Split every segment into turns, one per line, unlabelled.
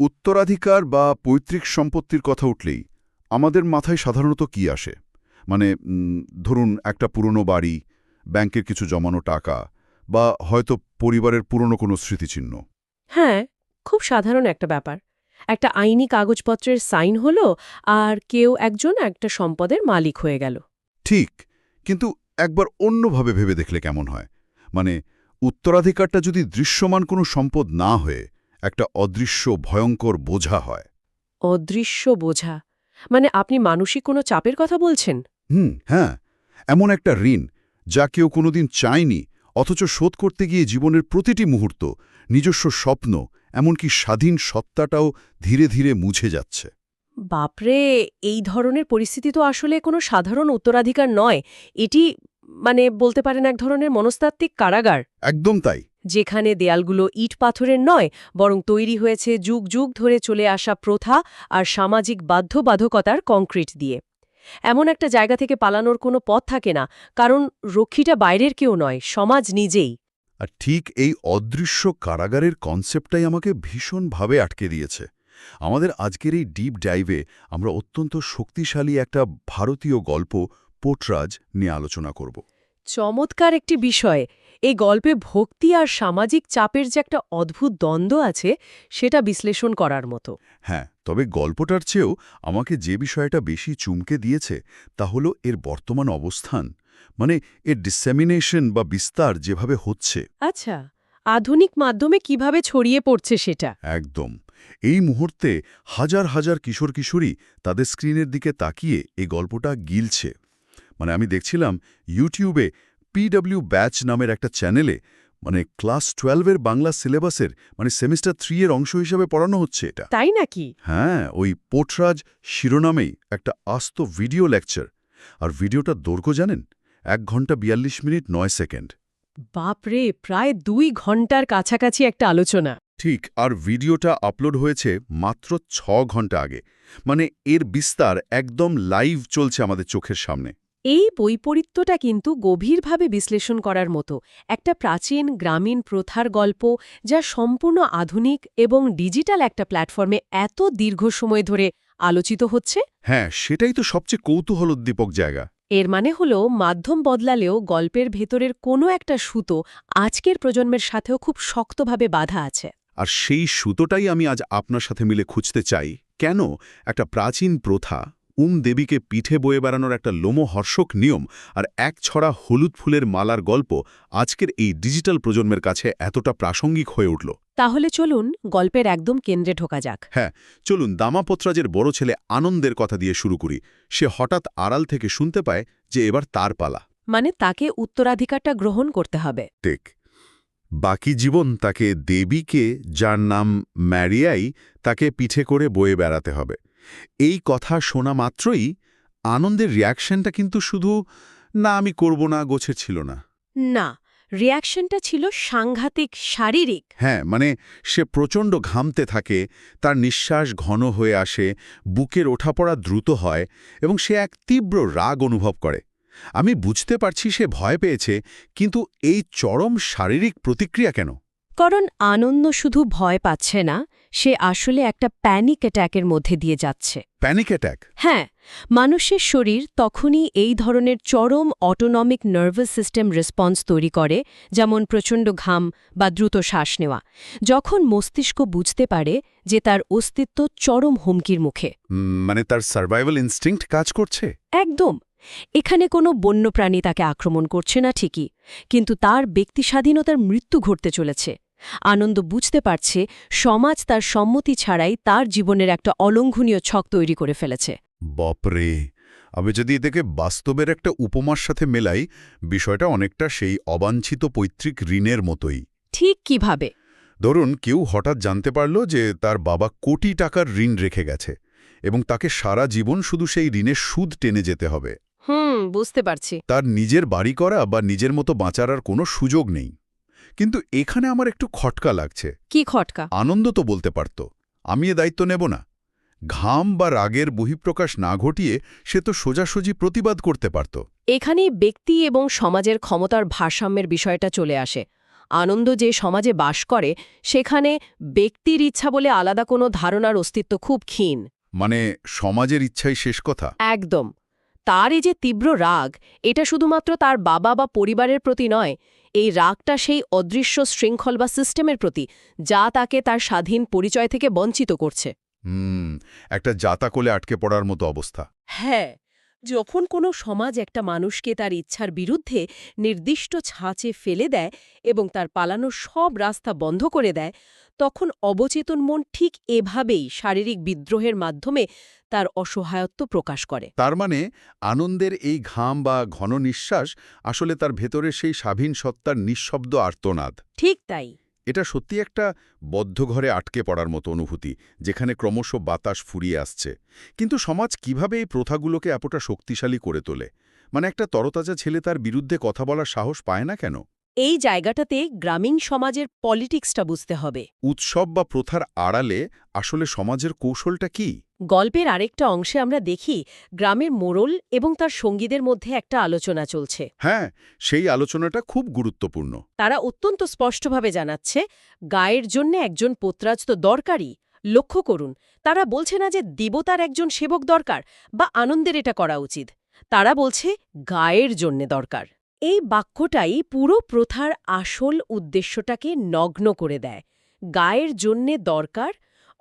উত্তরাধিকার বা পৈতৃক সম্পত্তির কথা উঠলেই আমাদের মাথায় সাধারণত কি আসে? মানে ধরুন একটা পুরনো বাড়ি, ব্যাংকের কিছু জমানো টাকা, বা হয়তো পরিবারের পুরনো কোনো স্মৃতিচিহ্ন।
হ্যাঁ, খুব সাধারণ একটা ব্যাপার। একটা আইনি কাগজপত্রের সাইন হলো আর কেউ একজন একটা সম্পদের মালিক হয়ে গেল।
ঠিক, কিন্তু একবার অন্যভাবে ভেবে দেখলে কেমন হয়? মানে উত্তরাধিকারটা যদি দৃশ্যমান কোনো সম্পদ না হয়ে একটা অদৃশ্য ভয়ঙ্কর বোঝা হয়।
অদৃশ্য বোঝা মানে আপনি মানসিক কোনো চাপের কথা বলছেন?
হ্যাঁ, এমন একটা ঋণ যা কেউ কোনোদিন চায়নি, অথচ শোধ করতে গিয়ে জীবনের প্রতিটি মুহূর্ত, নিজস্ব স্বপ্ন, এমনকি স্বাধীন সত্তাটাও ধীরে ধীরে মুছে যাচ্ছে।
বাপরে, এই ধরনের পরিস্থিতি তো আসলে কোনো সাধারণ উত্তরাধিকার নয়। এটি বলতে পারেন এক ধরনের মনস্তাত্ত্বিক কারাগার,
একদম তাই।
যেখানে দেয়ালগুলো ইট পাথরের নয়, বরং তৈরি হয়েছে যুগ যুগ ধরে চলে আসা প্রথা আর সামাজিক বাধ্যবাধকতার কংক্রিট দিয়ে। এমন একটা জায়গা থেকে পালানোর কোনো পথ থাকে না, কারণ রক্ষীটা বাইরের কেউ নয়, সমাজ নিজেই।
আর ঠিক এই অদৃশ্য কারাগারের কনসেপ্টটাই আমাকে ভীষণভাবে আটকে দিয়েছে। আমাদের আজকের এই ডিপ ডাইভে আমরা অত্যন্ত শক্তিশালী একটা ভারতীয় গল্প পোর্টরাজ নিয়ে আলোচনা করব।
চমৎকার একটি বিষয়। এই গল্পে ভক্তি আর সামাজিক চাপের যে একটা অদ্ভুত দ্বন্দ্ব আছে, সেটা বিশ্লেষণ করার মতো।
হ্যাঁ, তবে গল্পটার চেয়েও আমাকে যে বিষয়টা বেশি চুমকে দিয়েছে তা হলো এর বর্তমান অবস্থান, মানে এর ডিসেমিনেশন বা বিস্তার যেভাবে হচ্ছে।
আচ্ছা, আধুনিক মাধ্যমে কিভাবে ছড়িয়ে পড়ছে সেটা?
একদম। এই মুহূর্তে হাজার হাজার কিশোর কিশোরী তাদের স্ক্রিনের দিকে তাকিয়ে এই গল্পটা গিলছে। মানে আমি দেখছিলাম ইউটিউবে পিডব্লিউ ব্যাচ নামের একটা চ্যানেলে ক্লাস 12-এর বাংলা সিলেবাসের সেমিস্টার 3 এর অংশ হিসেবে পড়ানো হচ্ছে এটা।
তাই নাকি?
হ্যাঁ, ওই পোর্টরাজ শিরোনামেই একটা আস্ত ভিডিও লেকচার। আর ভিডিওটার দৈর্ঘ্য জানেন? 1 ঘন্টা 42 মিনিট 9 সেকেন্ড।
বাপরে, প্রায় 2 ঘন্টার কাছাকাছি একটা আলোচনা।
ঠিক, আর ভিডিওটা আপলোড হয়েছে মাত্র 6 ঘন্টা আগে। এর বিস্তার একদম লাইভ চলছে আমাদের চোখের সামনে।
এই বৈপরীত্যটা কিন্তু গভীরভাবে বিশ্লেষণ করার মতো। একটা প্রাচীন গ্রামীণ প্রথার গল্প, যা সম্পূর্ণ আধুনিক এবং ডিজিটাল একটা প্ল্যাটফর্মে এত দীর্ঘ সময় ধরে আলোচিত হচ্ছে।
হ্যাঁ, সেটাই তো সবচেয়ে কৌতূহলোদ্দীপক জায়গা।
এর মানে হলো, মাধ্যম বদলালেও গল্পের ভেতরের কোনো একটা সুতো আজকের প্রজন্মের সাথেও খুব শক্তভাবে বাঁধা আছে।
আর সেই সুতোটাই আমি আজ আপনার সাথে মিলে খুঁজতে চাই। কেন একটা প্রাচীন প্রথা, দেবীকে পিঠে বয়ে বেড়ানোর একটা লোমহর্ষক নিয়ম আর এক ছড়া হলুদ ফুলের মালার গল্প আজকের এই ডিজিটাল প্রজন্মের কাছে এতটা প্রাসঙ্গিক হয়ে উঠল?
তাহলে চলুন গল্পের একদম কেন্দ্রে ঢোকা যাক।
হ্যাঁ, চলুন দামাপত্রাজের বড় ছেলে আনন্দের কথা দিয়ে শুরু করি। সে হঠাৎ আড়াল থেকে শুনতে পায় যে এবার তার পালা।
তাকে উত্তরাধিকারটা গ্রহণ করতে হবে।
ঠিক। বাকি জীবন তাকে দেবীকে, যার নাম ম্যারিয়াই, তাকে পিঠে করে বয়ে বেড়াতে হবে। এই কথা শোনা মাত্রই আনন্দের রিয়াকশনটা কিন্তু শুধু না আমি করব না গোছের ছিল না।
না, রিয়াকশনটা ছিল সাংঘাতিক শারীরিক।
হ্যাঁ, সে প্রচণ্ড ঘামতে থাকে, তার নিঃশ্বাস ঘন হয়ে আসে, বুকের ওঠাপড়া দ্রুত হয় এবং সে এক তীব্র রাগ অনুভব করে। আমি বুঝতে পারছি সে ভয় পেয়েছে, কিন্তু এই চরম শারীরিক প্রতিক্রিয়া কেন?
কারণ আনন্দ শুধু ভয় পাচ্ছে না, সে আসলে একটা প্যানিক অ্যাট্যাকের মধ্যে দিয়ে যাচ্ছে।
Panic attack?
হ্যাঁ, মানুষের শরীর তখনই এই ধরনের চরম অটোনমিক নার্ভাস সিস্টেম রেসপন্স তৈরি করে, যেমন প্রচণ্ড ঘাম বা দ্রুত শ্বাস নেওয়া, যখন মস্তিষ্ক বুঝতে পারে যে তার অস্তিত্ব চরম হুমকির মুখে।
তার সার্ভাইভাল ইনস্টিংক্ট কাজ করছে।
একদম। এখানে কোনো বন্যপ্রাণী তাকে আক্রমণ করছে না ঠিকই, কিন্তু তার ব্যক্তিস্বাধীনতার মৃত্যু ঘটতে চলেছে। আনন্দ বুঝতে পারছে সমাজ তার সম্মতি ছাড়াই তার জীবনের একটা অলঙ্ঘনীয় ছক তৈরি করে ফেলেছে।
বাপরে! আমি যদি এটাকে বাস্তবের একটা উপমার সাথে মেলাই, বিষয়টা অনেকটা সেই অবাঞ্ছিত পৈতৃক ঋণের মতোই।
ঠিক কিভাবে?
ধরুন কেউ হঠাৎ জানতে পারল যে তার বাবা কোটি টাকার ঋণ রেখে গেছে এবং তাকে সারা জীবন শুধু সেই ঋণের সুদ টেনে যেতে হবে।
বুঝতে পারছি।
তার নিজের বাড়ি করা বা নিজের মতো বাঁচার আর কোনো সুযোগ নেই। কিন্তু এখানে আমার একটু খটকা লাগছে।
কি খটকা?
আনন্দ তো বলতে পারত, আমি এ দায়িত্ব নেব না। ঘাম বা রাগের বহিঃপ্রকাশ না ঘটিয়ে সে তো সোজাসুজি প্রতিবাদ করতে পারত।
এখানেই ব্যক্তি এবং সমাজের ক্ষমতার ভারসাম্যের বিষয়টা চলে আসে। আনন্দ যে সমাজে বাস করে সেখানে ব্যক্তির ইচ্ছা বলে আলাদা কোনো ধারণার অস্তিত্ব খুব ক্ষীণ।
মানে সমাজের ইচ্ছাই শেষ কথা?
একদম। তার এই যে তীব্র রাগ, এটা শুধুমাত্র তার বাবা বা পরিবারের প্রতি নয়, এই রাগটা সেই অদৃশ্য শৃঙ্খল বা সিস্টেমের প্রতি, যা তাকে তার স্বাধীন পরিচয় থেকে বঞ্চিত করছে।
একটা জাতাকলে আটকে পড়ার মতো অবস্থা।
হ্যাঁ, যখন কোনো সমাজ একটা মানুষকে তার ইচ্ছার বিরুদ্ধে নির্দিষ্ট ছাঁচে ফেলে দেয় এবং তার পালানোর সব রাস্তা বন্ধ করে দেয়, তখন অবচেতন মন ঠিক এভাবেই শারীরিক বিদ্রোহের মাধ্যমে তার অসহায়ত্ব প্রকাশ করে।
তার মানে আনন্দের এই ঘাম বা ঘন নিঃশ্বাস আসলে তার ভেতরে সেই স্বাধীন সত্তার নিঃশব্দ আর্তনাদ।
ঠিক তাই।
এটা সত্যি একটা বদ্ধ ঘরে আটকে পড়ার মতো অনুভূতি, যেখানে ক্রমশ বাতাস ফুরিয়ে আসছে। কিন্তু সমাজ কিভাবে এই প্রথাগুলোকে এতটা শক্তিশালী করে তোলে? মানে একটা তরতাজা ছেলে তার বিরুদ্ধে কথা বলার সাহস পায় না কেন?
এই জায়গাটাতে গ্রামীণ সমাজের পলিটিক্সটা বুঝতে হবে।
উৎসব বা প্রথার আড়ালে আসলে সমাজের কৌশলটা কি?
গল্পের আরেকটা অংশে আমরা দেখি গ্রামের মোড়ল এবং তার সঙ্গীদের মধ্যে একটা আলোচনা চলছে।
হ্যাঁ, সেই আলোচনাটা খুব গুরুত্বপূর্ণ।
তারা অত্যন্ত স্পষ্টভাবে জানাচ্ছে, গায়ের জন্য একজন পোতরাজ তো দরকারই। লক্ষ্য করুন, তারা বলছে না যে দেবতার একজন সেবক দরকার বা আনন্দের এটা করা উচিত। তারা বলছে গায়ের জন্যে দরকার। এই বাক্যটাই পুরো প্রথার আসল উদ্দেশ্যটাকে নগ্ন করে দেয়। গায়ের জন্যে দরকার,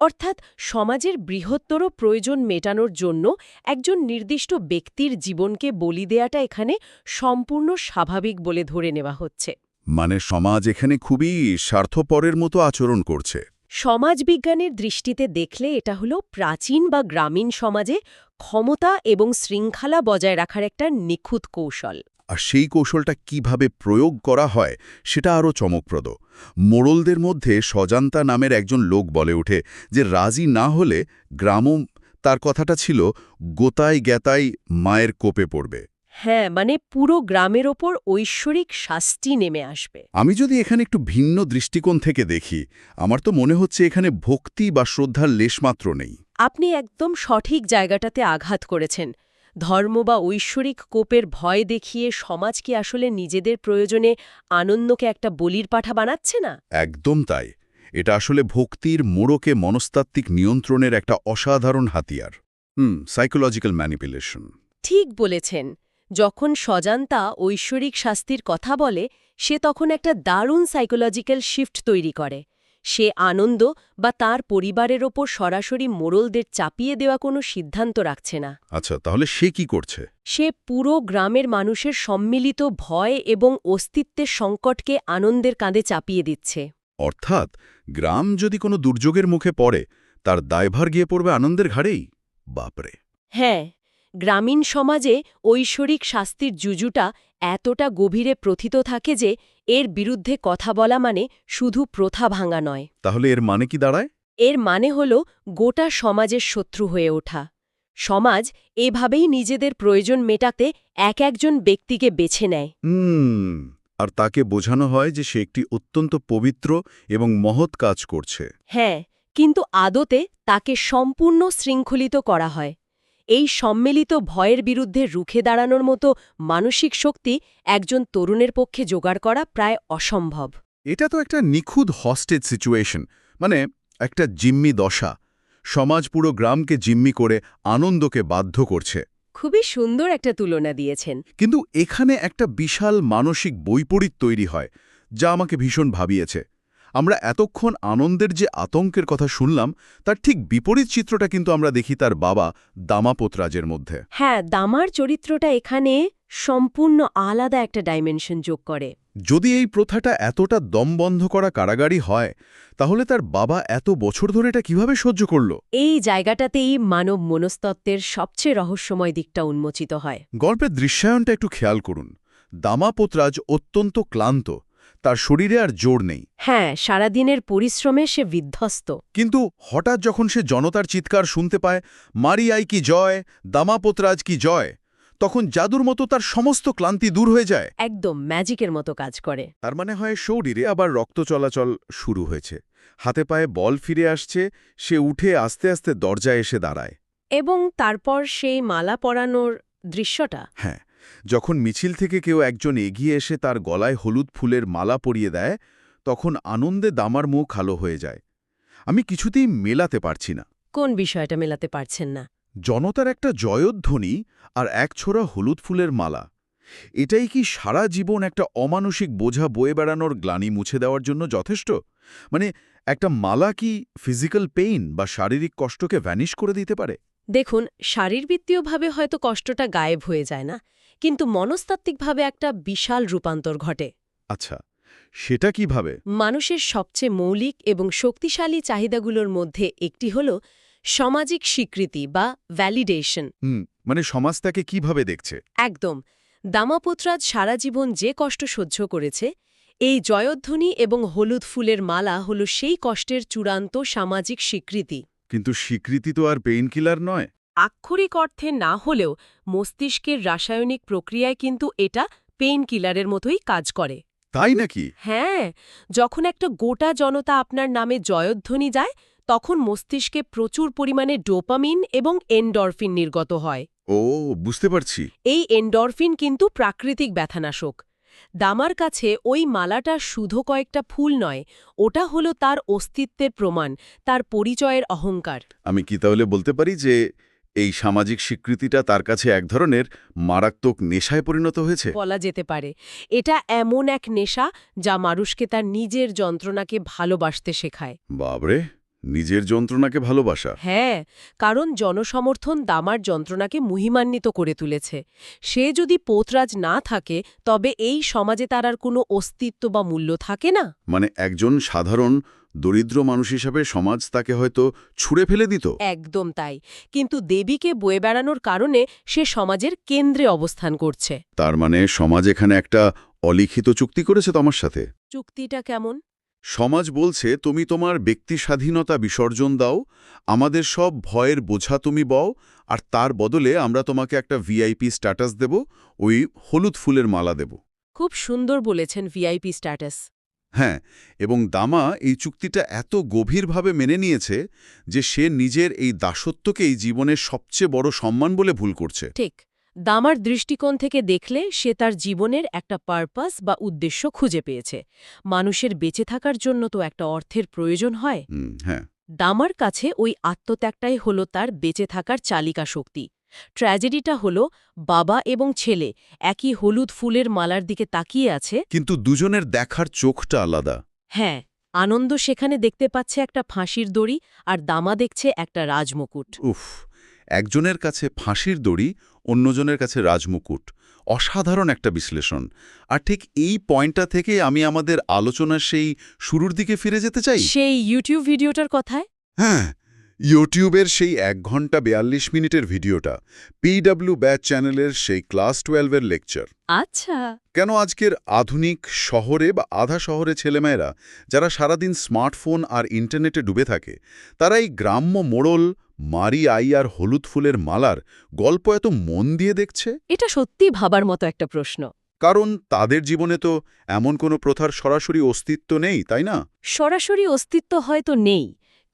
অর্থাৎ সমাজের বৃহত্তর প্রয়োজন মেটানোর জন্য একজন নির্দিষ্ট ব্যক্তির জীবনকে বলি দেয়াটা এখানে সম্পূর্ণ স্বাভাবিক বলে ধরে নেওয়া হচ্ছে।
মানে সমাজ এখানে খুবই স্বার্থপরের মতো আচরণ করছে।
সমাজবিজ্ঞানের দৃষ্টিতে দেখলে এটা হলো প্রাচীন বা গ্রামীণ সমাজে ক্ষমতা এবং শৃঙ্খলা বজায় রাখার একটা নিখুঁত কৌশল।
আর সেই কৌশলটা কিভাবে প্রয়োগ করা হয় সেটা আরও চমকপ্রদ। মোড়লদের মধ্যে সজান্তা নামের একজন লোক বলে ওঠে যে রাজি না হলে গ্রামও, তার কথাটা ছিল, গোতায় গ্যাতাই মায়ের কোপে পড়বে।
হ্যাঁ, মানে পুরো গ্রামের ওপর ঐশ্বরিক শাস্তি নেমে আসবে।
আমি যদি এখানে একটু ভিন্ন দৃষ্টিকোণ থেকে দেখি, আমার তো মনে হচ্ছে এখানে ভক্তি বা শ্রদ্ধার লেশমাত্র নেই।
আপনি একদম সঠিক জায়গাটাতে আঘাত করেছেন। ধর্ম বা ঐশ্বরিক কোপের ভয় দেখিয়ে সমাজ কি আসলে নিজেদের প্রয়োজনে আনন্দকে একটা বলির পাঠা বানাচ্ছে না?
একদম তাই। এটা আসলে ভক্তির মোড়কে মনস্তাত্ত্বিক নিয়ন্ত্রণের একটা অসাধারণ হাতিয়ার। Psychological manipulation.
ঠিক বলেছেন। যখন সজান্তা ঐশ্বরিক শাস্তির কথা বলে, সে তখন একটা দারুণ সাইকোলজিক্যাল শিফট তৈরি করে। সে আনন্দ বা তার পরিবারের ওপর সরাসরি মোড়লদের চাপিয়ে দেওয়া কোনো সিদ্ধান্ত রাখছে না।
আচ্ছা, তাহলে সে কি করছে?
সে পুরো গ্রামের মানুষের সম্মিলিত ভয় এবং অস্তিত্বের সংকটকে আনন্দের কাঁধে চাপিয়ে দিচ্ছে।
অর্থাৎ গ্রাম যদি কোনো দুর্যোগের মুখে পড়ে, তার দায়ভার গিয়ে পড়বে আনন্দের ঘাড়েই। বাপরে!
হ্যাঁ, গ্রামীণ সমাজে ঐশ্বরিক শাস্তির জুজুটা এতটা গভীরে প্রথিত থাকে যে এর বিরুদ্ধে কথা বলা মানে শুধু প্রথা ভাঙা নয়।
তাহলে এর মানে কি দাঁড়ায়?
এর মানে হল গোটা সমাজের শত্রু হয়ে ওঠা। সমাজ এভাবেই নিজেদের প্রয়োজন মেটাতে একজন ব্যক্তিকে বেছে নেয়।
আর তাকে বোঝানো হয় যে সে একটি অত্যন্ত পবিত্র এবং মহৎ কাজ করছে।
হ্যাঁ, কিন্তু আদতে তাকে সম্পূর্ণ শৃঙ্খলিত করা হয়। এই সম্মিলিত ভয়ের বিরুদ্ধে রুখে দাঁড়ানোর মতো মানসিক শক্তি একজন তরুণের পক্ষে জোগাড় করা প্রায় অসম্ভব।
এটা তো একটা নিখুঁত হস্টেজ সিচুয়েশন, মানে একটা জিম্মি দশা। সমাজ পুরো গ্রামকে জিম্মি করে আনন্দকে বাধ্য করছে।
খুবই সুন্দর একটা তুলনা দিয়েছেন।
কিন্তু এখানে একটা বিশাল মানসিক বৈপরীত তৈরি হয়, যা আমাকে ভীষণ ভাবিয়েছে। আমরা এতক্ষণ আনন্দের যে আতঙ্কের কথা শুনলাম, তার ঠিক বিপরীত চিত্রটা কিন্তু আমরা দেখি তার বাবা দামাপোতরাজের মধ্যে।
হ্যাঁ, দামার চরিত্রটা এখানে সম্পূর্ণ আলাদা একটা ডাইমেনশন যোগ করে।
যদি এই প্রথাটা এতটা দমবন্ধ করা কারাগারি হয়, তাহলে তার বাবা এত বছর ধরে এটা কিভাবে সহ্য করল?
এই জায়গাটাতেই মানব মনস্তত্ত্বের সবচেয়ে রহস্যময় দিকটা উন্মোচিত হয়।
গল্পের দৃশ্যায়নটা একটু খেয়াল করুন। দামাপোতরাজ অত্যন্ত ক্লান্ত, তার শরীরে আর জোর নেই।
হ্যাঁ, সারাদিনের পরিশ্রমে সে বিধ্বস্ত।
কিন্তু হঠাৎ যখন সে জনতার চিৎকার শুনতে পায়, মারিয়াই কি জয়, দামাপোতরাজ কি জয়, তখন জাদুর মতো তার সমস্ত ক্লান্তি দূর হয়ে যায়।
একদম ম্যাজিকের মতো কাজ করে।
তার মানে হয় শরীরে আবার রক্ত চলাচল শুরু হয়েছে, হাতে পায়ে বল ফিরে আসছে, সে উঠে আস্তে আস্তে দরজায় এসে দাঁড়ায়।
এবং তারপর সেই মালা পরানোর দৃশ্যটা।
হ্যাঁ, যখন মিছিল থেকে কেউ একজন এগিয়ে এসে তার গলায় হলুদ ফুলের মালা পরিয়ে দেয়, তখন আনন্দে দামার মুখ কালো হয়ে যায়। আমি কিছুতেই মেলাতে পারছি না।
কোন বিষয়টা মেলাতে পারছেন না?
জনতার একটা জয়ধ্বনি আর এক ছোড়া হলুদ ফুলের মালা, এটাই কি সারা জীবন একটা অমানসিক বোঝা বয়ে বেড়ানোর গ্লানি মুছে দেওয়ার জন্য যথেষ্ট? মানে একটা মালা কি ফিজিক্যাল পেইন বা শারীরিক কষ্টকে ভ্যানিশ করে দিতে পারে?
দেখুন, শারীরবৃত্তীয়ভাবে হয়তো কষ্টটা গায়েব হয়ে যায় না, কিন্তু মনস্তাত্ত্বিকভাবে একটা বিশাল রূপান্তর ঘটে।
আচ্ছা, সেটা কিভাবে?
মানুষের সবচেয়ে মৌলিক এবং শক্তিশালী চাহিদাগুলোর মধ্যে একটি হল সামাজিক স্বীকৃতি বা ভ্যালিডেশন।
মানে সমাজ তাকে কিভাবে দেখছে?
একদম। দামাপুত্রাজ সারা জীবন যে কষ্ট সহ্য করেছে, এই জয়ধ্বনি এবং হলুদ ফুলের মালা হল সেই কষ্টের চূড়ান্ত সামাজিক স্বীকৃতি।
কিন্তু স্বীকৃতি তো আর পেইন কিলার নয়।
আক্ষরিক অর্থে না হলেও মস্তিষ্কের রাসায়নিক প্রক্রিয়ায় কিন্তু এটা পেইন কিলারের মতোই কাজ করে।
তাই নাকি?
হ্যাঁ, যখন একটা গোটা জনতা আপনার নামে জয়ধ্বনি যায়, তখন মস্তিষ্কে প্রচুর পরিমাণে ডোপামিন এবং এন্ডরফিন নির্গত হয়।
ও, বুঝতে পারছি।
এই এন্ডরফিন কিন্তু প্রাকৃতিক ব্যথানাশক। দামার কাছে ওই মালাটা শুধু কয়েকটা ফুল নয়, ওটা হলো তার অস্তিত্বের প্রমাণ, তার পরিচয়ের অহংকার।
আমি কি তাহলে বলতে পারি যে এই সামাজিক স্বীকৃতিটা তার কাছে এক ধরনের মারাত্মক নেশায় পরিণত হয়েছে?
বলা যেতে পারে এটা এমন এক নেশা যা মানুষকে তার নিজের যন্ত্রণাকে ভালোবাসতে শেখায়।
বাবরে, নিজের যন্ত্রণাকে ভালোবাসা!
হ্যাঁ, কারণ জনসমর্থন দামার যন্ত্রণাকে মহিমান্বিত করে তুলেছে। সে যদি পোতরাজ না থাকে, তবে এই সমাজে তার আর কোনো অস্তিত্ব বা মূল্য থাকে না।
মানে একজন সাধারণ দরিদ্র মানুষ হিসাবে সমাজ তাকে হয়তো ছুঁড়ে ফেলে দিত।
একদম তাই। কিন্তু দেবীকে বয়ে বেড়ানোর কারণে সে সমাজের কেন্দ্রে অবস্থান করছে।
তার মানে সমাজ এখানে একটা অলিখিত চুক্তি করেছে তোমার সাথে।
চুক্তিটা কেমন?
সমাজ বলছে, তুমি তোমার ব্যক্তি স্বাধীনতা বিসর্জন দাও, আমাদের সব ভয়ের বোঝা তুমি বও, আর তার বদলে আমরা তোমাকে একটা ভিআইপি স্ট্যাটাস দেব, ওই হলুদ ফুলের মালা দেব।
খুব সুন্দর বলেছেন, ভিআইপি স্ট্যাটাস।
হ্যাঁ, এবং দামা এই চুক্তিটা এত গভীরভাবে মেনে নিয়েছে যে সে নিজের এই দাসত্বকেই জীবনের সবচেয়ে বড় সম্মান বলে ভুল করছে।
ঠিক। দামার দৃষ্টিকোণ থেকে দেখলে সে তার জীবনের একটা পারপাস বা উদ্দেশ্য খুঁজে পেয়েছে। মানুষের বেঁচে থাকার জন্য তো একটা অর্থের প্রয়োজন হয়।
হ্যাঁ।
দামার কাছে ওই আত্মত্যাগটাই হলো তার বেঁচে থাকার চালিকা শক্তি। ট্র্যাজেডিটা হলো বাবা এবং ছেলে একই হলুদ ফুলের মালার দিকে তাকিয়ে আছে,
কিন্তু দুজনের দেখার চোখটা আলাদা।
হ্যাঁ, আনন্দ সেখানে দেখতে পাচ্ছে একটা ফাঁসির দড়ি, আর দামা দেখছে একটা রাজমুকুট।
উফ, একজনের কাছে ফাঁসির দড়ি, অন্যজনের কাছে রাজমুকুট। অসাধারণ একটা বিশ্লেষণ। আর ঠিক এই পয়েন্টটা থেকে আমি আমাদের আলোচনার সেই শুরুর দিকে ফিরে যেতে চাই।
সেই ইউটিউব ভিডিওটার কথায়?
হ্যাঁ, ইউটিউবের সেই 1 ঘন্টা 42 মিনিটের ভিডিওটা, পিডব্লিউ ব্যাচ চ্যানেলের সেই ক্লাস 12-এর লেকচার।
আচ্ছা।
কেন আজকের আধুনিক শহরে বা আধা শহরে ছেলেমেয়েরা যারা সারাদিন স্মার্টফোন আর ইন্টারনেটে ডুবে থাকে, তারা এই গ্রাম্য মোড়ল, মারি আই আর হলুদ ফুলের মালার গল্প এত মন দিয়ে দেখছে?
এটা সত্যি ভাবার মতো একটা প্রশ্ন।
কারণ তাদের জীবনে তো এমন কোনো প্রথার সরাসরি অস্তিত্ব নেই, তাই না?
সরাসরি অস্তিত্ব হয়তো নেই,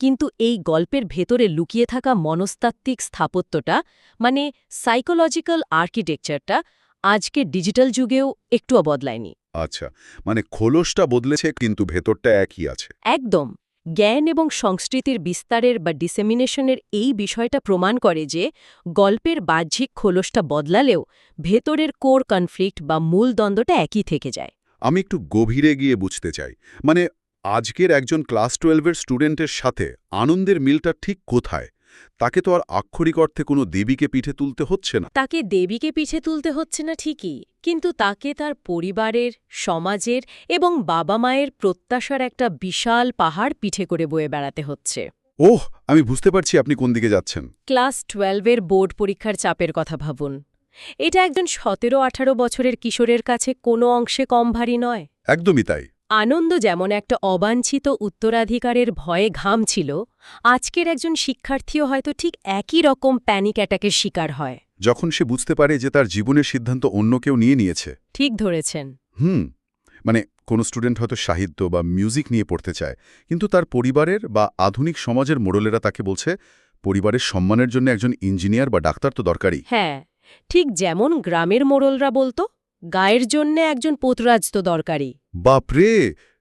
কিন্তু এই গল্পের ভেতরে লুকিয়ে থাকা মনস্তাত্ত্বিক স্থাপত্যটা, মানে সাইকোলজিক্যাল আর্কিটেকচারটা, আজকে ডিজিটাল যুগেও একটুও বদলায়নি।
আচ্ছা, মানে খোলসটা বদলেছে কিন্তু ভেতরটা একই আছে।
একদম। জ্ঞান এবং সংস্কৃতির বিস্তারের বা ডিসেমিনেশনের এই বিষয়টা প্রমাণ করে যে গল্পের বাহ্যিক খোলসটা বদলালেও ভেতরের কোর কনফ্লিক্ট বা মূল দ্বন্দ্বটা একই থেকে যায়।
আমি একটু গভীরে গিয়ে বুঝতে চাই। মানে আজকের একজন ক্লাস 12-এর স্টুডেন্টের সাথে আনন্দের মিলটা ঠিক কোথায়? তাকে তো আর আক্ষরিক অর্থে কোনো দেবীকে পিঠে তুলতে হচ্ছে না।
তাকে দেবীকে পিঠে তুলতে হচ্ছে না ঠিকই, কিন্তু তাকে তার পরিবারের, সমাজের এবং বাবা মায়ের প্রত্যাশার একটা বিশাল পাহাড় পিঠে করে বয়ে বেড়াতে হচ্ছে।
ওহ, আমি বুঝতে পারছি আপনি কোন দিকে যাচ্ছেন।
ক্লাস 12-এর বোর্ড পরীক্ষার চাপের কথা ভাবুন। এটা একজন 17-18 বছরের কিশোরের কাছে কোনো অংশে কম ভারী নয়।
একদমই তাই।
আনন্দ যেমন একটা অবাঞ্ছিত উত্তরাধিকারের ভয়ে ঘামছিল, আজকের একজন শিক্ষার্থীও হয়তো ঠিক একই রকম প্যানিক অ্যাটাকের শিকার হয়।
যখন সে বুঝতে পারে যে তার জীবনের সিদ্ধান্ত অন্য কেউ নিয়ে নিয়েছে।
ঠিক ধরেছেন।
মানে কোনো স্টুডেন্ট হয়তো সাহিত্য বা মিউজিক নিয়ে পড়তে চায়, কিন্তু তার পরিবারের বা আধুনিক সমাজের মোড়লেরা তাকে বলছে, পরিবারের সম্মানের জন্য একজন ইঞ্জিনিয়ার বা ডাক্তার তো দরকারি।
হ্যাঁ, ঠিক যেমন গ্রামের মোড়লরা বলতো, গায়ের জন্যে একজন পোতরাজ তো দরকারি।
বাপরে,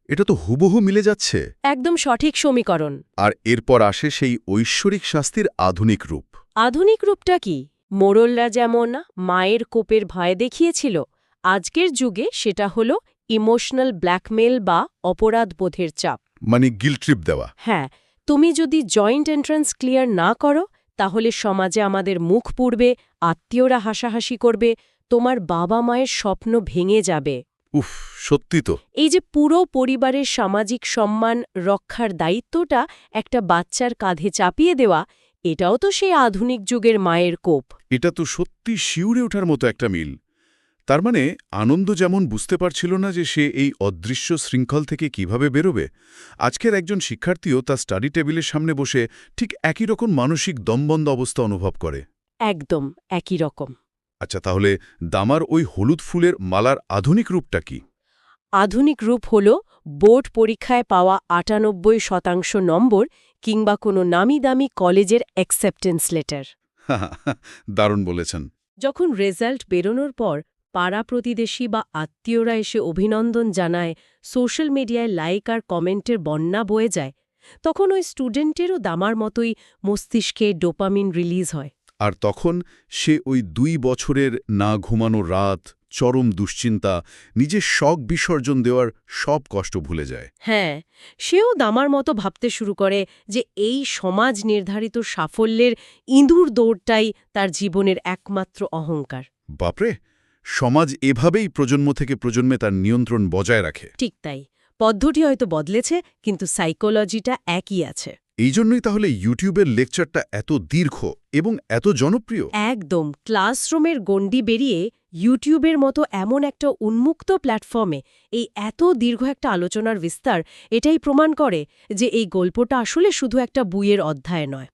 এটা তো হুবহু মিলে যাচ্ছে।
একদম সঠিক সমীকরণ।
আর এরপর আসে সেই ঐশ্বরিক শাস্তির আধুনিক রূপ।
আধুনিক রূপটা কি? মোড়লরা যেমন মায়ের কোপের ভয় দেখিয়েছিল, আজকের যুগে সেটা হলো ইমোশনাল ব্ল্যাকমেল বা অপরাধবোধের চাপ।
মানে গিল্ট ট্রিপ দেওয়া।
হ্যাঁ, তুমি যদি জয়েন্ট এন্ট্রান্স ক্লিয়ার না করো, তাহলে সমাজে আমাদের মুখ পুড়বে, আত্মীয়রা হাসাহাসি করবে, তোমার বাবা মায়ের স্বপ্ন ভেঙে যাবে।
উফ, সত্যি তো।
এই যে পুরো পরিবারের সামাজিক সম্মান রক্ষার দায়িত্বটা একটা বাচ্চার কাঁধে চাপিয়ে দেওয়া, এটাও তো সেই আধুনিক যুগের মায়ের কোপ।
এটা তো সত্যি শিউরে ওঠার মতো একটা মিল। তার মানে আনন্দ যেমন বুঝতে পারছিল না যে সে এই অদৃশ্য শৃঙ্খল থেকে কিভাবে বেরোবে, আজকের একজন শিক্ষার্থীও তার স্টাডি টেবিলের সামনে বসে ঠিক একই রকম মানসিক দমবন্ধ অবস্থা অনুভব করে।
একদম একই রকম।
আচ্ছা, তাহলে দামার ওই হলুদ ফুলের মালার আধুনিক রূপটা কি?
আধুনিক রূপ হল বোর্ড পরীক্ষায় পাওয়া ৯৮% নম্বর কিংবা কোনো নামি দামি কলেজের অ্যাকসেপ্টেন্স লেটার।
দারুণ বলেছেন।
যখন রেজাল্ট বেরোনোর পর পাড়া প্রতিবেশী বা আত্মীয়রা এসে অভিনন্দন জানায়, সোশ্যাল মিডিয়ায় লাইক আর কমেন্টের বন্যা বয়ে যায়, তখন ওই স্টুডেন্টেরও দামার মতোই মস্তিষ্কে ডোপামিন রিলিজ হয়।
আর তখন সে ওই ২ বছরের না ঘুমানো রাত, চরম দুশ্চিন্তা, নিজের শখ বিসর্জন দেওয়ার সব কষ্ট ভুলে যায়।
হ্যাঁ, সেও দামার মতো ভাবতে শুরু করে যে এই সমাজ নির্ধারিত সাফল্যের ইঁদুর দৌড়টাই তার জীবনের একমাত্র অহংকার।
বাপরে, সমাজ এভাবেই প্রজন্ম থেকে প্রজন্মে তার নিয়ন্ত্রণ বজায় রাখে।
ঠিক তাই। পদ্ধতি হয়তো বদলেছে, কিন্তু সাইকোলজিটা একই আছে।
এই জন্যই তাহলে ইউটিউবের লেকচারটা এত দীর্ঘ এবং এত জনপ্রিয়।
একদম ক্লাসরুমের গণ্ডি বেরিয়ে ইউটিউবের মতো এমন একটা উন্মুক্ত প্ল্যাটফর্মে এই এত দীর্ঘ একটা আলোচনার বিস্তার এটাই প্রমাণ করে যে এই গল্পটা আসলে শুধু একটা বইয়ের অধ্যায় নয়।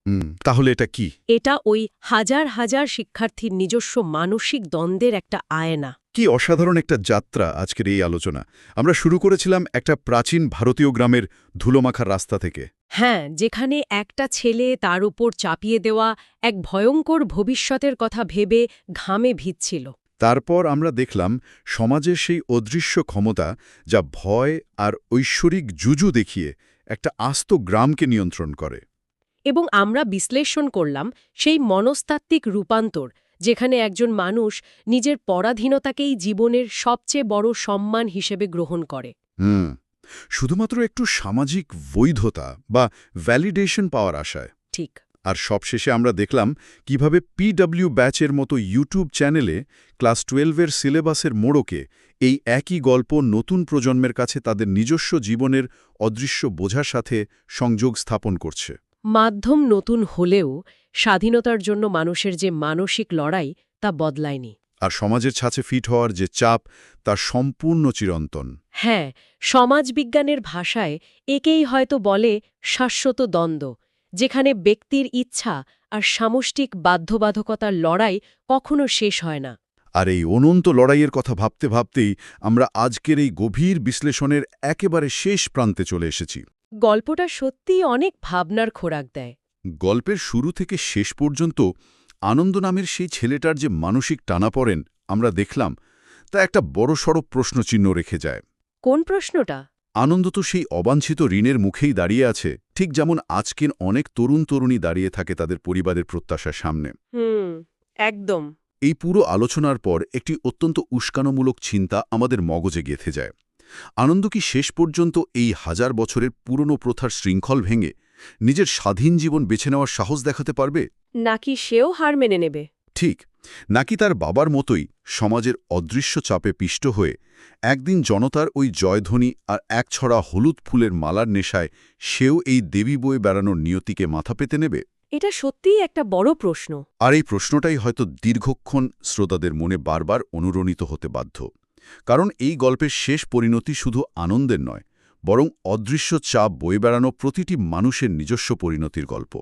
তাহলে এটা কি?
এটা ওই হাজার হাজার শিক্ষার্থীর নিজস্ব মানসিক দ্বন্দ্বের একটা আয়না।
কি অসাধারণ একটা যাত্রা আজকের এই আলোচনা। আমরা শুরু করেছিলাম একটা প্রাচীন ভারতীয় গ্রামের ধুলোমাখার রাস্তা থেকে।
হ্যাঁ, যেখানে একটা ছেলে তার উপর চাপিয়ে দেওয়া এক ভয়ঙ্কর ভবিষ্যতের কথা ভেবে ঘামে ভিজছিল।
তারপর আমরা দেখলাম সমাজের সেই অদৃশ্য ক্ষমতা যা ভয় আর ঐশ্বরিক জুজু দেখিয়ে একটা আস্ত গ্রামকে নিয়ন্ত্রণ করে।
এবং আমরা বিশ্লেষণ করলাম সেই মনস্তাত্ত্বিক রূপান্তর, যেখানে একজন মানুষ নিজের পরাধীনতাকেই জীবনের সবচেয়ে বড় সম্মান হিসেবে গ্রহণ করে।
শুধুমাত্র একটু সামাজিক বৈধতা বা ভ্যালিডেশন পাওয়ার আশায়।
ঠিক।
আর সবশেষে আমরা দেখলাম কিভাবে পিডব্লিউ ব্যাচের মতো ইউটিউব চ্যানেলে ক্লাস 12-এর সিলেবাসের মোড়কে এই একই গল্প নতুন প্রজন্মের কাছে তাদের নিজস্ব জীবনের অদৃশ্য বোঝার সাথে সংযোগ স্থাপন করছে।
মাধ্যম নতুন হলেও স্বাধীনতার জন্য মানুষের যে মানসিক লড়াই তা বদলায়নি।
আর সমাজের ছাঁচে ফিট হওয়ার যে চাপ তা সম্পূর্ণ চিরন্তন।
হ্যাঁ, সমাজবিজ্ঞানের ভাষায় একেই হয়তো বলে শাশ্বত দ্বন্দ্ব, যেখানে ব্যক্তির ইচ্ছা আর সামষ্টিক বাধ্যবাধকতার লড়াই কখনো শেষ হয় না।
আর এই অনন্ত লড়াইয়ের কথা ভাবতে ভাবতেই আমরা আজকের এই গভীর বিশ্লেষণের একেবারে শেষ প্রান্তে চলে এসেছি।
গল্পটা সত্যিই অনেক ভাবনার খোরাক দেয়।
গল্পের শুরু থেকে শেষ পর্যন্ত আনন্দ নামের সেই ছেলেটার যে মানসিক টানাপড়েন আমরা দেখলাম, তা একটা বড়সড় প্রশ্নচিহ্ন রেখে যায়।
কোন প্রশ্নটা?
আনন্দ তো সেই অবাঞ্ছিত ঋণের মুখেই দাঁড়িয়ে আছে, ঠিক যেমন আজকের অনেক তরুণ-তরুণী দাঁড়িয়ে থাকে তাদের পরিবারের প্রত্যাশার সামনে।
একদম।
এই পুরো আলোচনার পর একটি অত্যন্ত উস্কানোমূলক চিন্তা আমাদের মগজে গেঁথে যায়। আনন্দ কি শেষ পর্যন্ত এই হাজার বছরের পুরনো প্রথার শৃঙ্খল ভেঙে নিজের স্বাধীন জীবন বেছে নেওয়ার সাহস দেখাতে পারবে?
নাকি সেও হার মেনে নেবে?
ঠিক, নাকি তার বাবার মতোই সমাজের অদৃশ্য চাপে পিষ্ট হয়ে একদিন জনতার ওই জয়ধ্বনি আর একছড়া হলুদ ফুলের মালার নেশায় সেও এই দেবী বয়ে বেড়ানোর নিয়তিকে মাথা পেতে নেবে?
এটা সত্যিই একটা বড় প্রশ্ন।
আর এই প্রশ্নটাই হয়তো দীর্ঘক্ষণ শ্রোতাদের মনে বারবার অনুরণিত হতে বাধ্য। কারণ এই গল্পের শেষ পরিণতি শুধু আনন্দের নয়, বরং অদৃশ্য চাপ বয়ে বেড়ানো প্রতিটি মানুষের নিজস্ব পরিণতির গল্প।